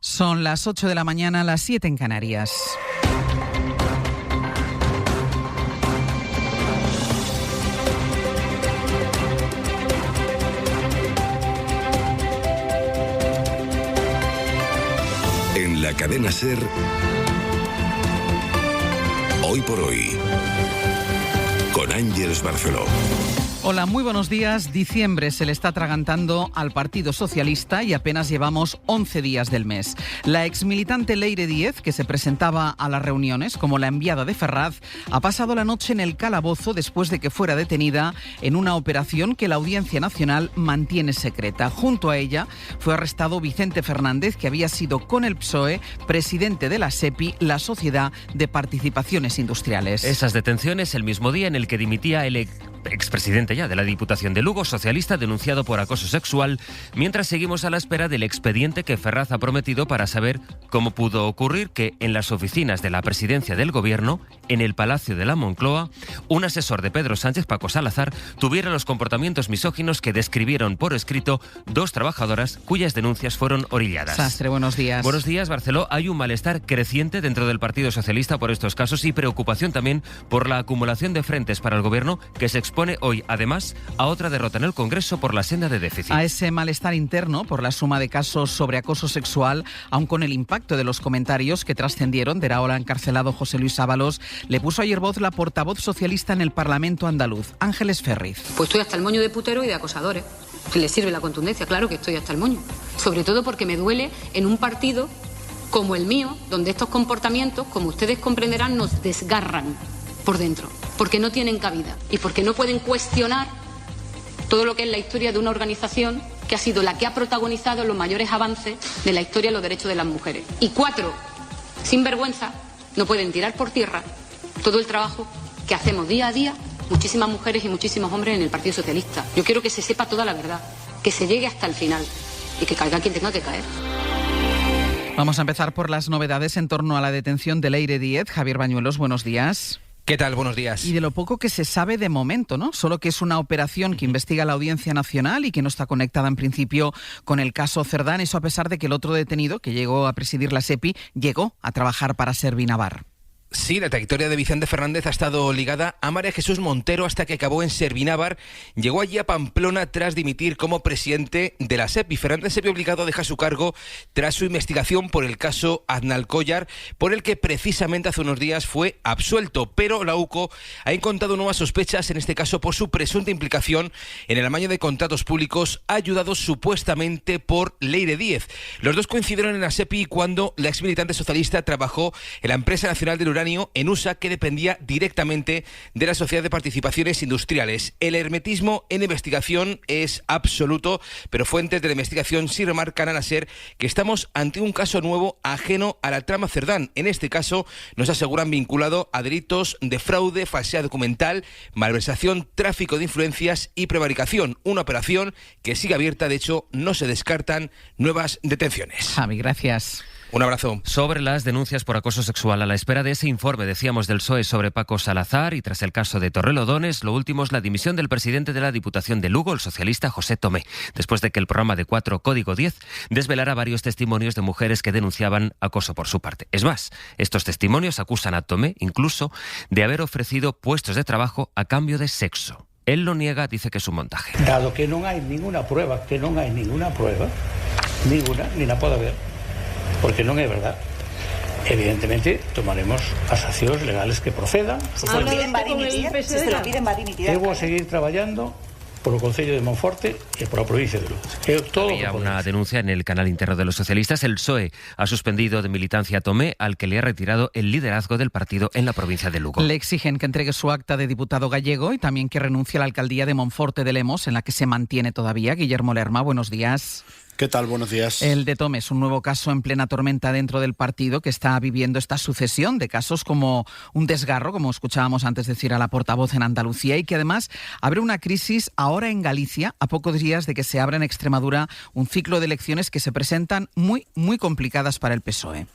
Son las 8 de la mañana, las 7 en Canarias. En la cadena SER, Hoy por Hoy, con Ángeles Barceló. Hola, muy buenos días. Diciembre se le está atragantando al Partido Socialista y apenas llevamos 11 días del mes. La exmilitante Leire Díez, que se presentaba a las reuniones como la enviada de Ferraz, ha pasado la noche en el calabozo después de que fuera detenida en una operación que la Audiencia Nacional mantiene secreta. Junto a ella fue arrestado Vicente Fernández, que había sido con el PSOE presidente de la SEPI, la Sociedad de Participaciones Industriales. Esas detenciones el mismo día en el que dimitía el expresidente ya de la Diputación de Lugo, socialista, denunciado por acoso sexual, mientras seguimos a la espera del expediente que Ferraz ha prometido para saber cómo pudo ocurrir que en las oficinas de la presidencia del Gobierno, en el Palacio de la Moncloa, un asesor de Pedro Sánchez, Paco Salazar, tuviera los comportamientos misóginos que describieron por escrito dos trabajadoras cuyas denuncias fueron orilladas. Sastre, buenos días. Buenos días, Barceló. Hay un malestar creciente dentro del Partido Socialista por estos casos y preocupación también por la acumulación de frentes para el Gobierno que se expone hoy, además, a otra derrota en el Congreso por la senda de déficit. A ese malestar interno por la suma de casos sobre acoso sexual, aun con el impacto de los comentarios que trascendieron del ahora encarcelado José Luis Ábalos, le puso ayer voz la portavoz socialista en el Parlamento andaluz, Ángeles Ferriz. Pues estoy hasta el moño de putero y de acosadores. ¿Le sirve la contundencia? Claro que estoy hasta el moño. Sobre todo porque me duele en un partido como el mío, donde estos comportamientos, como ustedes comprenderán, nos desgarran por dentro, porque no tienen cabida y porque no pueden cuestionar todo lo que es la historia de una organización que ha sido la que ha protagonizado los mayores avances de la historia de los derechos de las mujeres. Y 4, sin vergüenza, no pueden tirar por tierra todo el trabajo que hacemos día a día muchísimas mujeres y muchísimos hombres en el Partido Socialista. Yo quiero que se sepa toda la verdad, que se llegue hasta el final y que caiga quien tenga que caer. Vamos a empezar por las novedades en torno a la detención de Leire Díez. Javier Bañuelos, buenos días. ¿Qué tal? Buenos días. Y de lo poco que se sabe de momento, ¿no? Solo que es una operación que investiga la Audiencia Nacional y que no está conectada en principio con el caso Cerdán. Eso a pesar de que el otro detenido, que llegó a presidir la SEPI, llegó a trabajar para Servinavar. Sí, la trayectoria de Vicente Fernández ha estado ligada a María Jesús Montero hasta que acabó en Servinavar. Llegó allí a Pamplona tras dimitir como presidente de la SEPI. Fernández se vio obligado a dejar su cargo tras su investigación por el caso Aznalcóllar, por el que precisamente hace unos días fue absuelto. Pero la UCO ha encontrado nuevas sospechas, en este caso por su presunta implicación en el amaño de contratos públicos ayudados supuestamente por Leire Díez. Los dos coincidieron en la SEPI cuando la exmilitante socialista trabajó en la Empresa Nacional del Uranio en USA, que dependía directamente de la Sociedad de Participaciones Industriales. El hermetismo en investigación es absoluto, pero fuentes de la investigación sí remarcan al SER que estamos ante un caso nuevo ajeno a la trama Cerdán. En este caso nos aseguran vinculado a delitos de fraude, falsedad documental, malversación, tráfico de influencias y prevaricación. Una operación que sigue abierta, de hecho no se descartan nuevas detenciones. Javi, gracias. Un abrazo. Sobre las denuncias por acoso sexual, a la espera de ese informe, decíamos, del PSOE sobre Paco Salazar y tras el caso de Torrelodones, lo último es la dimisión del presidente de la Diputación de Lugo, el socialista José Tomé, después de que el programa de 4 Código 10 desvelara varios testimonios de mujeres que denunciaban acoso por su parte. Es más, estos testimonios acusan a Tomé incluso de haber ofrecido puestos de trabajo a cambio de sexo. Él lo niega, dice que es un montaje. Dado que non hai ninguna prueba, ninguna, ni la pode haber, porque non é verdad. Evidentemente tomaremos as accións legales que procedan. Se lo piden, va a dimitir. Eu vou seguir traballando por o Concello de Monforte e por a provincia de Lugo. Había una denuncia en el canal interno de los socialistas. El PSOE ha suspendido de militancia a Tomé, al que le ha retirado el liderazgo del partido en la provincia de Lugo. Le exigen que entregue su acta de diputado gallego y también que renuncie a la alcaldía de Monforte de Lemos, en la que se mantiene todavía. Guillermo Lerma, buenos días. ¿Qué tal? Buenos días. El de Tomé es un nuevo caso en plena tormenta dentro del partido, que está viviendo esta sucesión de casos como un desgarro, como escuchábamos antes decir a la portavoz en Andalucía, y que además abre una crisis ahora en Galicia, a pocos días de que se abra en Extremadura un ciclo de elecciones que se presentan muy, muy complicadas para el PSOE.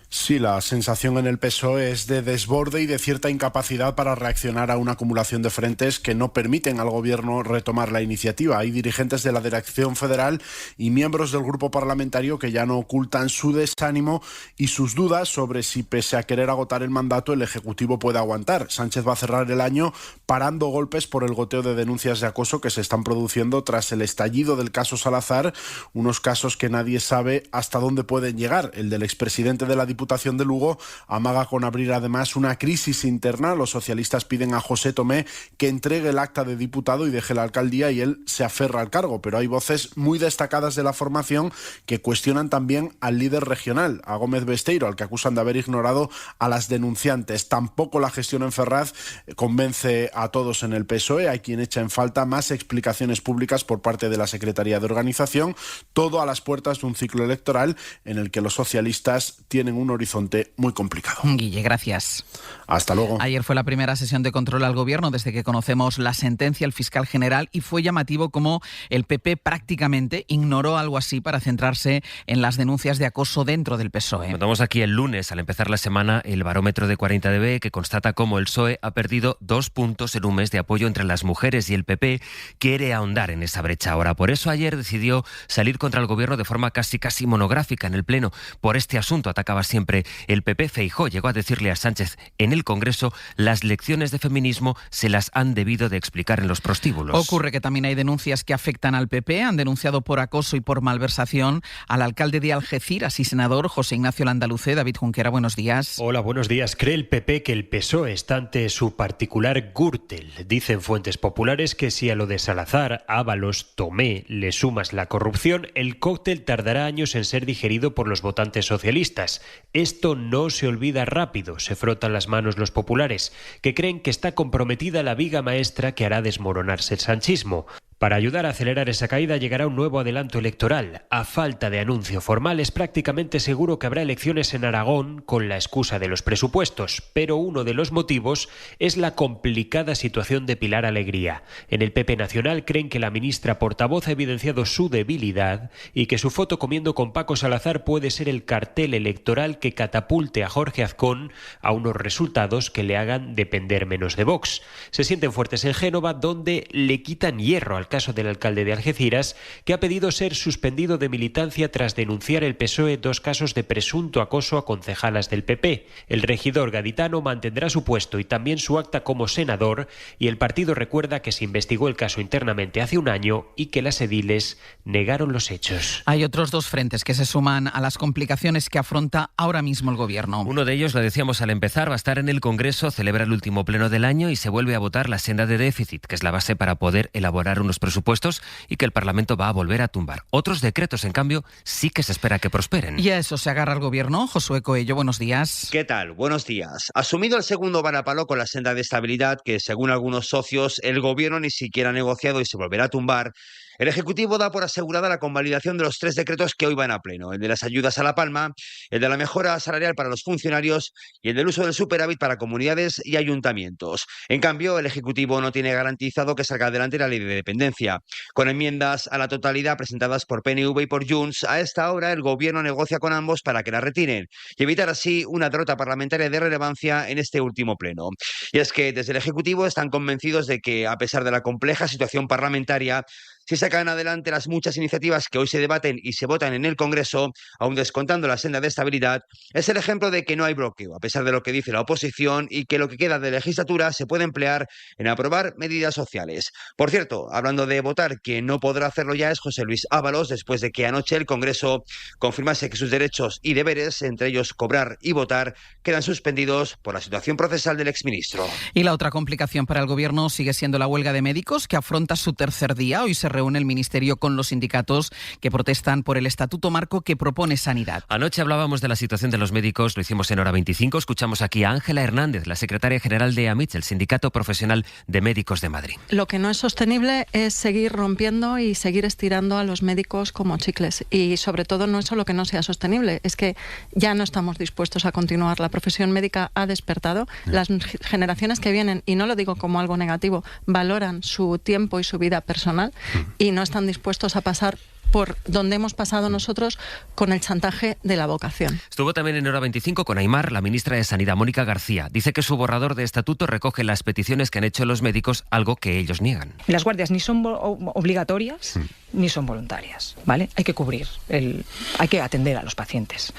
Sí, la sensación en el PSOE es de desborde y de cierta incapacidad para reaccionar a una acumulación de frentes que no permiten al Gobierno retomar la iniciativa. Hay dirigentes de la Dirección Federal y miembros del grupo parlamentario que ya no ocultan su desánimo y sus dudas sobre si, pese a querer agotar el mandato, el Ejecutivo puede aguantar. Sánchez va a cerrar el año parando golpes por el goteo de denuncias de acoso que se están produciendo tras el estallido del caso Salazar, unos casos que nadie sabe hasta dónde pueden llegar. El del expresidente de la Diputación de Lugo amaga con abrir además una crisis interna. Los socialistas piden a José Tomé que entregue el acta de diputado y deje la alcaldía, y él se aferra al cargo, pero hay voces muy destacadas de la formación que cuestionan también al líder regional, a Gómez Besteiro, al que acusan de haber ignorado a las denunciantes. Tampoco la gestión en Ferraz convence a todos en el PSOE. Hay quien echa en falta más explicaciones públicas por parte de la Secretaría de Organización, todo a las puertas de un ciclo electoral en el que los socialistas tienen un horizonte muy complicado. Guille, gracias. Hasta luego. Ayer fue la primera sesión de control al Gobierno desde que conocemos la sentencia del fiscal general, y fue llamativo cómo el PP prácticamente ignoró algo así para centrarse en las denuncias de acoso dentro del PSOE. Notamos aquí el lunes, al empezar la semana, el barómetro de 40DB que constata cómo el PSOE ha perdido 2 puntos en un mes de apoyo entre las mujeres, y el PP quiere ahondar en esa brecha ahora. Por eso ayer decidió salir contra el Gobierno de forma casi monográfica en el Pleno. Por este asunto atacaba siempre el PP. Feijóo llegó a decirle a Sánchez en el Congreso: las lecciones de feminismo se las han debido de explicar en los prostíbulos. Ocurre que también hay denuncias que afectan al PP. Han denunciado por acoso y por malversación al alcalde de Algeciras y senador José Ignacio Landaluce. David Junquera, buenos días. Hola, buenos días. Cree el PP que el PSOE está ante su particular Gürtel. Dicen fuentes populares que si a lo de Salazar, Ábalos, Tomé le sumas la corrupción, el cóctel tardará años en ser digerido por los votantes socialistas. Esto no se olvida rápido, se frotan las manos los populares, que creen que está comprometida la viga maestra que hará desmoronarse el sanchismo. Para ayudar a acelerar esa caída llegará un nuevo adelanto electoral. A falta de anuncio formal, es prácticamente seguro que habrá elecciones en Aragón con la excusa de los presupuestos, pero uno de los motivos es la complicada situación de Pilar Alegría. En el PP Nacional creen que la ministra portavoz ha evidenciado su debilidad y que su foto comiendo con Paco Salazar puede ser el cartel electoral que catapulte a Jorge Azcón a unos resultados que le hagan depender menos de Vox. Se sienten fuertes en Génova, donde le quitan hierro al caso del alcalde de Algeciras, que ha pedido ser suspendido de militancia tras denunciar el PSOE 2 casos de presunto acoso a concejalas del PP. El regidor gaditano mantendrá su puesto y también su acta como senador, y el partido recuerda que se investigó el caso internamente hace un año y que las ediles negaron los hechos. Hay otros 2 frentes que se suman a las complicaciones que afronta ahora mismo el Gobierno. Uno de ellos, lo decíamos al empezar, va a estar en el Congreso, celebra el último pleno del año y se vuelve a votar la senda de déficit, que es la base para poder elaborar unos presupuestos y que el Parlamento va a volver a tumbar. Otros decretos, en cambio, sí que se espera que prosperen. Y a eso se agarra el Gobierno. Josué Coello, buenos días. ¿Qué tal? Buenos días. Asumido el segundo varapalo con la senda de estabilidad que, según algunos socios, el Gobierno ni siquiera ha negociado y se volverá a tumbar, el Ejecutivo da por asegurada la convalidación de los 3 decretos que hoy van a pleno: el de las ayudas a la palma, el de la mejora salarial para los funcionarios y el del uso del superávit para comunidades y ayuntamientos. En cambio, el Ejecutivo no tiene garantizado que salga adelante la ley de dependencia. Con enmiendas a la totalidad presentadas por PNV y por Junts, a esta hora el Gobierno negocia con ambos para que la retiren y evitar así una derrota parlamentaria de relevancia en este último pleno. Y es que desde el Ejecutivo están convencidos de que, a pesar de la compleja situación parlamentaria, si sacan adelante las muchas iniciativas que hoy se debaten y se votan en el Congreso, aún descontando la senda de estabilidad, es el ejemplo de que no hay bloqueo, a pesar de lo que dice la oposición, y que lo que queda de legislatura se puede emplear en aprobar medidas sociales. Por cierto, hablando de votar, quien no podrá hacerlo ya es José Luis Ábalos, después de que anoche el Congreso confirmase que sus derechos y deberes, entre ellos cobrar y votar, quedan suspendidos por la situación procesal del exministro. Y la otra complicación para el Gobierno sigue siendo la huelga de médicos, que afronta su tercer día. Hoy se reúne el Ministerio con los sindicatos que protestan por el estatuto marco que propone Sanidad. Anoche hablábamos de la situación de los médicos, lo hicimos en Hora 25. Escuchamos aquí a Ángela Hernández, la secretaria general de AMITS, el Sindicato Profesional de Médicos de Madrid. Lo que no es sostenible es seguir rompiendo y seguir estirando a los médicos como chicles. Y sobre todo no es solo que no sea sostenible, es que ya no estamos dispuestos a continuar. La profesión médica ha despertado. Las generaciones que vienen, y no lo digo como algo negativo, valoran su tiempo y su vida personal. y no están dispuestos a pasar por donde hemos pasado nosotros con el chantaje de la vocación. Estuvo también en Hora 25 con Aimar, la ministra de Sanidad, Mónica García. Dice que su borrador de estatuto recoge las peticiones que han hecho los médicos, algo que ellos niegan. Las guardias ni son obligatorias ni son voluntarias, ¿vale? Hay que cubrir, hay que atender a los pacientes.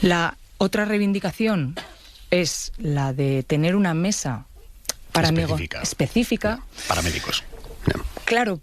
La otra reivindicación es la de tener una mesa específica para médicos. Claro,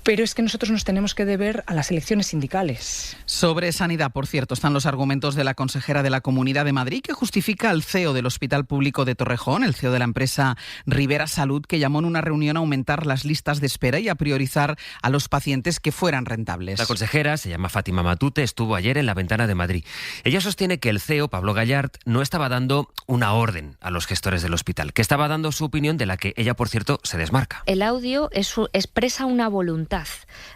pero es que nosotros nos tenemos que deber a las elecciones sindicales. Sobre sanidad, por cierto, están los argumentos de la consejera de la Comunidad de Madrid que justifica al CEO del Hospital Público de Torrejón, el CEO de la empresa Rivera Salud, que llamó en una reunión a aumentar las listas de espera y a priorizar a los pacientes que fueran rentables. La consejera, se llama Fátima Matute, estuvo ayer en La Ventana de Madrid. Ella sostiene que el CEO, Pablo Gallard, no estaba dando una orden a los gestores del hospital, que estaba dando su opinión, de la que ella, por cierto, se desmarca. El audio expresa una voluntad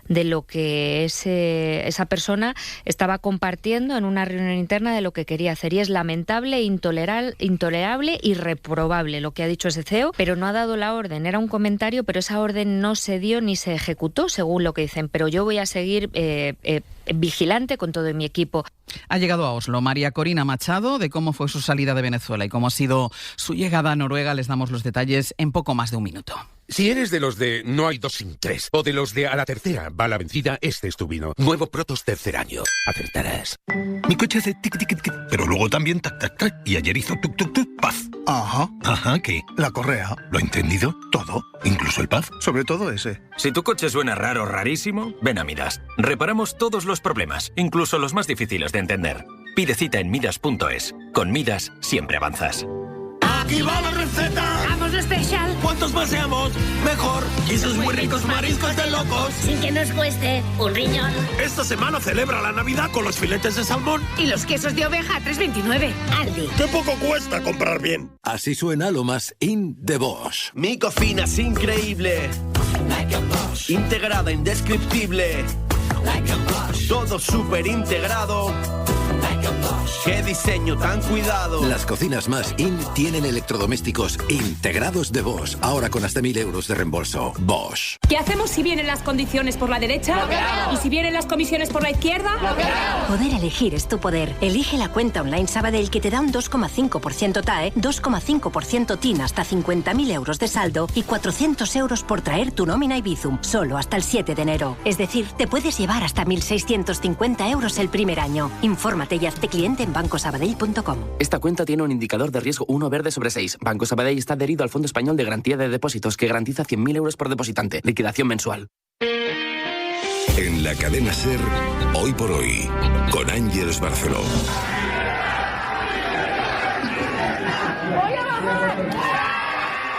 de lo que esa persona estaba compartiendo en una reunión interna de lo que quería hacer, y es lamentable, intolerable y reprobable lo que ha dicho ese CEO, pero no ha dado la orden. Era un comentario, pero esa orden no se dio ni se ejecutó, según lo que dicen, pero yo voy a seguir vigilante con todo mi equipo. Ha llegado a Oslo María Corina Machado. De cómo fue su salida de Venezuela y cómo ha sido su llegada a Noruega les damos los detalles en poco más de un minuto. Si eres de los de no hay dos sin tres, o de los de a la tercera va la vencida, este es tu vino. Nuevo Protos tercer año. Acertarás. Mi coche hace tic tic tic, pero luego también tac tac tac, y ayer hizo tuk tuk tuk, paz. Ajá, ¿qué? La correa. ¿Lo ha entendido? Todo, incluso el paz. Sobre todo ese. Si tu coche suena raro, rarísimo, ven a Midas. Reparamos todos los problemas, incluso los más difíciles de entender. Pide cita en Midas.es. Con Midas siempre avanzas. ¡Aquí va la receta! ¡Vamos, lo especial! ¡Cuantos más seamos, mejor! ¡Y esos muy ricos mariscos de locos! Sin que nos cueste un riñón. Esta semana celebra la Navidad con los filetes de salmón y los quesos de oveja a 3,29. Aldi. ¡Qué poco cuesta comprar bien! Así suena lo más in de Bosch. Mi cocina es increíble. Like a Bosch. Integrada, indescriptible. Like a Bosch. Todo súper integrado. Like a Bosch. ¡Qué diseño tan cuidado! Las cocinas más in tienen electrodomésticos integrados de Bosch. Ahora con hasta 1.000 euros de reembolso. Bosch. ¿Qué hacemos si vienen las condiciones por la derecha? ¿Y si vienen las comisiones por la izquierda? Poder elegir es tu poder. Elige la cuenta online Sabadell, que te da un 2,5% TAE, 2,5% TIN hasta 50.000 euros de saldo y 400 euros por traer tu nómina y Bizum. Solo hasta el 7 de enero. Es decir, te puedes llevar hasta 1.650 euros el primer año. Infórmate y hazte cliente en bancosabadell.com. Esta cuenta tiene un indicador de riesgo 1 verde sobre 6. Banco Sabadell está adherido al Fondo Español de Garantía de Depósitos, que garantiza 100.000 euros por depositante. Liquidación mensual. En la cadena SER, Hoy por Hoy, con Ángeles Barceló.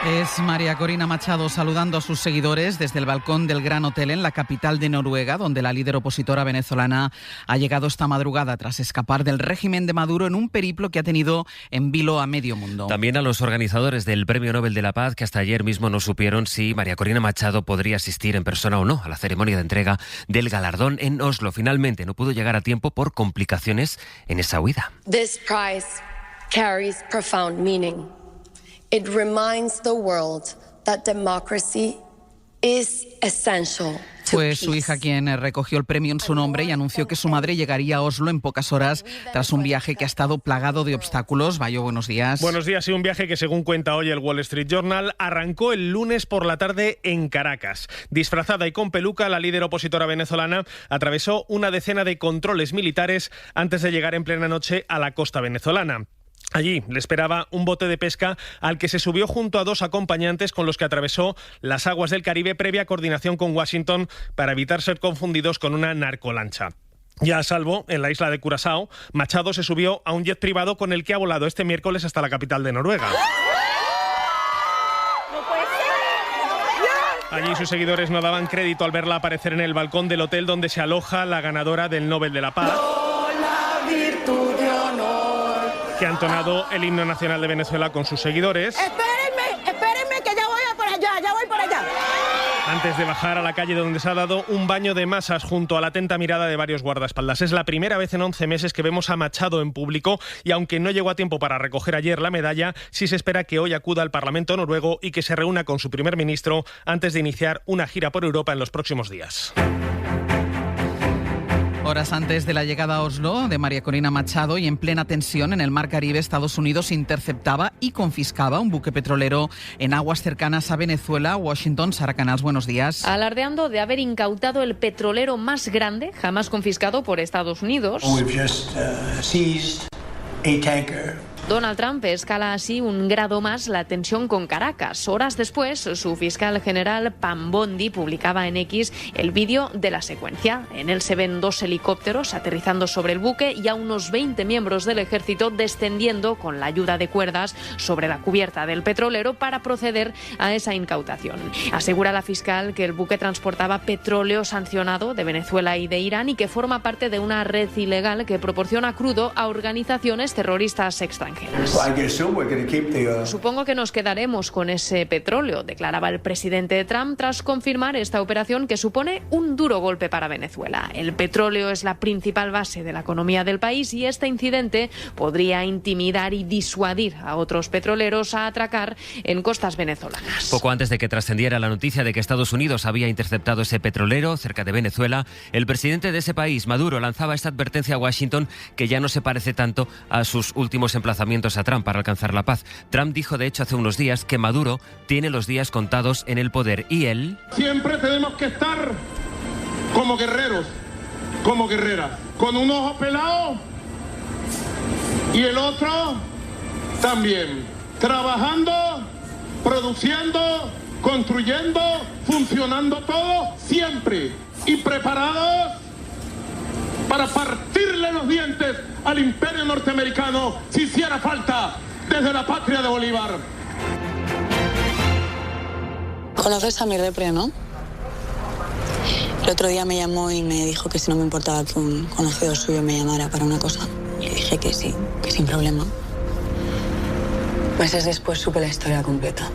Es María Corina Machado saludando a sus seguidores desde el balcón del Gran Hotel en la capital de Noruega, donde la líder opositora venezolana ha llegado esta madrugada tras escapar del régimen de Maduro en un periplo que ha tenido en vilo a medio mundo. También a los organizadores del Premio Nobel de la Paz, que hasta ayer mismo no supieron si María Corina Machado podría asistir en persona o no a la ceremonia de entrega del galardón en Oslo. Finalmente no pudo llegar a tiempo por complicaciones en esa huida. This prize carries profound meaning. It reminds the world that democracy is essential. Fue su hija quien recogió el premio en su nombre y anunció que su madre llegaría a Oslo en pocas horas tras un viaje que ha estado plagado de obstáculos. Bayo, buenos días. Buenos días, y un viaje que, según cuenta hoy el Wall Street Journal, arrancó el lunes por la tarde en Caracas. Disfrazada y con peluca, la líder opositora venezolana atravesó una decena de controles militares antes de llegar en plena noche a la costa venezolana. Allí le esperaba un bote de pesca al que se subió junto a dos acompañantes con los que atravesó las aguas del Caribe previa coordinación con Washington para evitar ser confundidos con una narcolancha. Ya a salvo, en la isla de Curazao, Machado se subió a un jet privado con el que ha volado este miércoles hasta la capital de Noruega. Allí sus seguidores no daban crédito al verla aparecer en el balcón del hotel donde se aloja la ganadora del Nobel de la Paz, que ha entonado el himno nacional de Venezuela con sus seguidores. Espérenme, que ya voy por allá. Han antes de bajar a la calle donde se ha dado un baño de masas junto a la atenta mirada de varios guardaespaldas. Es la primera vez en 11 meses que vemos a Machado en público y aunque no llegó a tiempo para recoger ayer la medalla, sí se espera que hoy acuda al Parlamento noruego y que se reúna con su primer ministro antes de iniciar una gira por Europa en los próximos días. Horas antes de la llegada a Oslo de María Corina Machado y en plena tensión en el Mar Caribe, Estados Unidos interceptaba y confiscaba un buque petrolero en aguas cercanas a Venezuela. Washington, Sara Canals, buenos días. Alardeando de haber incautado el petrolero más grande jamás confiscado por Estados Unidos. Donald Trump escala así un grado más la tensión con Caracas. Horas después, su fiscal general Pam Bondi publicaba en X el vídeo de la secuencia. En él se ven 2 helicópteros aterrizando sobre el buque y a unos 20 miembros del ejército descendiendo con la ayuda de cuerdas sobre la cubierta del petrolero para proceder a esa incautación. Asegura la fiscal que el buque transportaba petróleo sancionado de Venezuela y de Irán y que forma parte de una red ilegal que proporciona crudo a organizaciones terroristas extranjeras. Supongo que nos quedaremos con ese petróleo, declaraba el presidente Trump tras confirmar esta operación que supone un duro golpe para Venezuela. El petróleo es la principal base de la economía del país y este incidente podría intimidar y disuadir a otros petroleros a atracar en costas venezolanas. Poco antes de que trascendiera la noticia de que Estados Unidos había interceptado ese petrolero cerca de Venezuela, el presidente de ese país, Maduro, lanzaba esta advertencia a Washington que ya no se parece tanto a sus últimos emplazamientos a Trump para alcanzar la paz. Trump dijo de hecho hace unos días que Maduro tiene los días contados en el poder y él... Siempre tenemos que estar como guerreros, como guerreras, con un ojo pelado y el otro también, trabajando, produciendo, construyendo, funcionando todo siempre y preparados para partirle los dientes al imperio norteamericano si hiciera falta desde la patria de Bolívar. Conoces a mi repre, ¿no? El otro día me llamó y me dijo que si no me importaba que un conocido suyo me llamara para una cosa. Le dije que sí, que sin problema. Meses después supe la historia completa.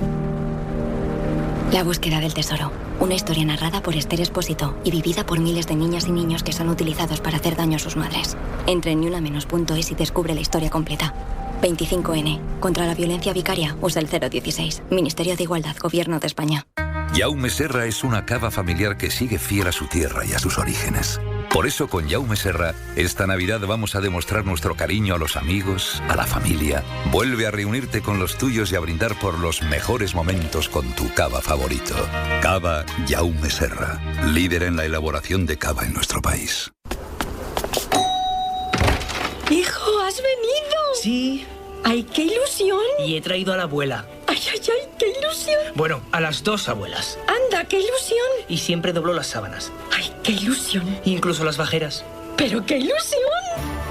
La búsqueda del tesoro. Una historia narrada por Esther Espósito y vivida por miles de niñas y niños que son utilizados para hacer daño a sus madres. Entra en niunamenos.es y descubre la historia completa. 25N. Contra la violencia vicaria, usa el 016. Ministerio de Igualdad, Gobierno de España. Jaume Serra es una cava familiar que sigue fiel a su tierra y a sus orígenes. Por eso con Jaume Serra, esta Navidad vamos a demostrar nuestro cariño a los amigos, a la familia. Vuelve a reunirte con los tuyos y a brindar por los mejores momentos con tu cava favorito. Cava Jaume Serra, líder en la elaboración de cava en nuestro país. ¡Hijo, has venido! Sí. ¡Ay, qué ilusión! Y he traído a la abuela. ¡Ay, ay, ay, qué ilusión! Bueno, a las 2 abuelas. ¡Anda, qué ilusión! Y siempre dobló las sábanas. ¡Ay, qué ilusión! Incluso las bajeras. ¡Pero qué ilusión!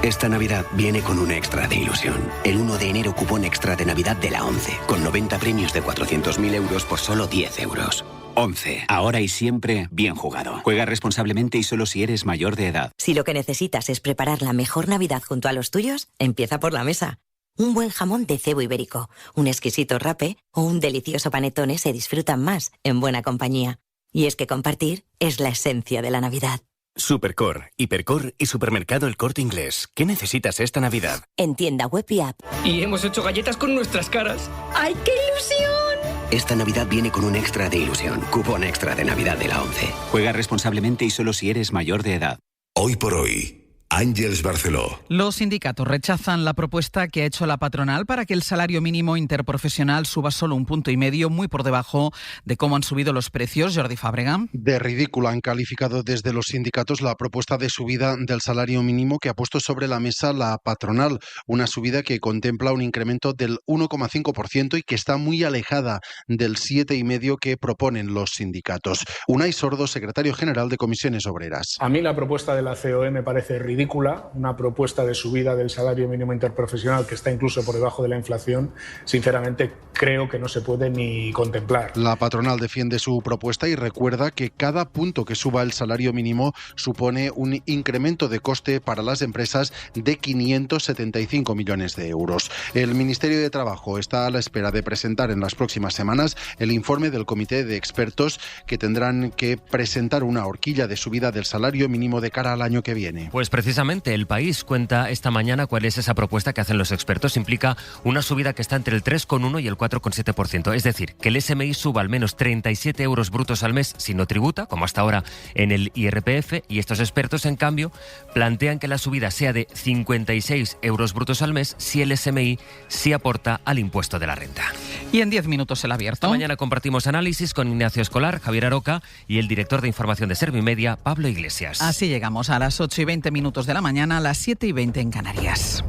Esta Navidad viene con un extra de ilusión. El 1 de enero cupón extra de Navidad de la ONCE, con 90 premios de 400.000 euros por solo 10 euros. ONCE, ahora y siempre bien jugado. Juega responsablemente y solo si eres mayor de edad. Si lo que necesitas es preparar la mejor Navidad junto a los tuyos, empieza por la mesa. Un buen jamón de cebo ibérico, un exquisito rape o un delicioso panetone se disfrutan más en buena compañía. Y es que compartir es la esencia de la Navidad. Supercor, Hipercor y Supermercado El Corte Inglés. ¿Qué necesitas esta Navidad? En tienda web y app. Y hemos hecho galletas con nuestras caras. ¡Ay, qué ilusión! Esta Navidad viene con un extra de ilusión. Cupón extra de Navidad de la ONCE. Juega responsablemente y solo si eres mayor de edad. Hoy por hoy. Ángeles Barceló. Los sindicatos rechazan la propuesta que ha hecho la patronal para que el salario mínimo interprofesional suba solo 1,5 puntos, muy por debajo de cómo han subido los precios. Jordi Fábrega. De ridícula han calificado desde los sindicatos la propuesta de subida del salario mínimo que ha puesto sobre la mesa la patronal, una subida que contempla un incremento del 1,5% y que está muy alejada del 7,5% que proponen los sindicatos. Unai Sordo, secretario general de Comisiones Obreras. A mí la propuesta de la COE me parece ridícula ridícula, una propuesta de subida del salario mínimo interprofesional que está incluso por debajo de la inflación, sinceramente creo que no se puede ni contemplar. La patronal defiende su propuesta y recuerda que cada punto que suba el salario mínimo supone un incremento de coste para las empresas de 575 millones de euros. El Ministerio de Trabajo está a la espera de presentar en las próximas semanas el informe del comité de expertos que tendrán que presentar una horquilla de subida del salario mínimo de cara al año que viene. Pues precisamente El País cuenta esta mañana cuál es esa propuesta que hacen los expertos. Implica una subida que está entre el 3,1 y el 4,7%. Es decir, que el SMI suba al menos 37 euros brutos al mes si no tributa, como hasta ahora en el IRPF, y estos expertos, en cambio, plantean que la subida sea de 56 euros brutos al mes si el SMI sí aporta al impuesto de la renta. Y en 10 minutos el abierto. Esta mañana compartimos análisis con Ignacio Escolar, Javier Aroca y el director de información de Servimedia, Pablo Iglesias. Así llegamos a las 8:20 de la mañana, a las 7:20 en Canarias.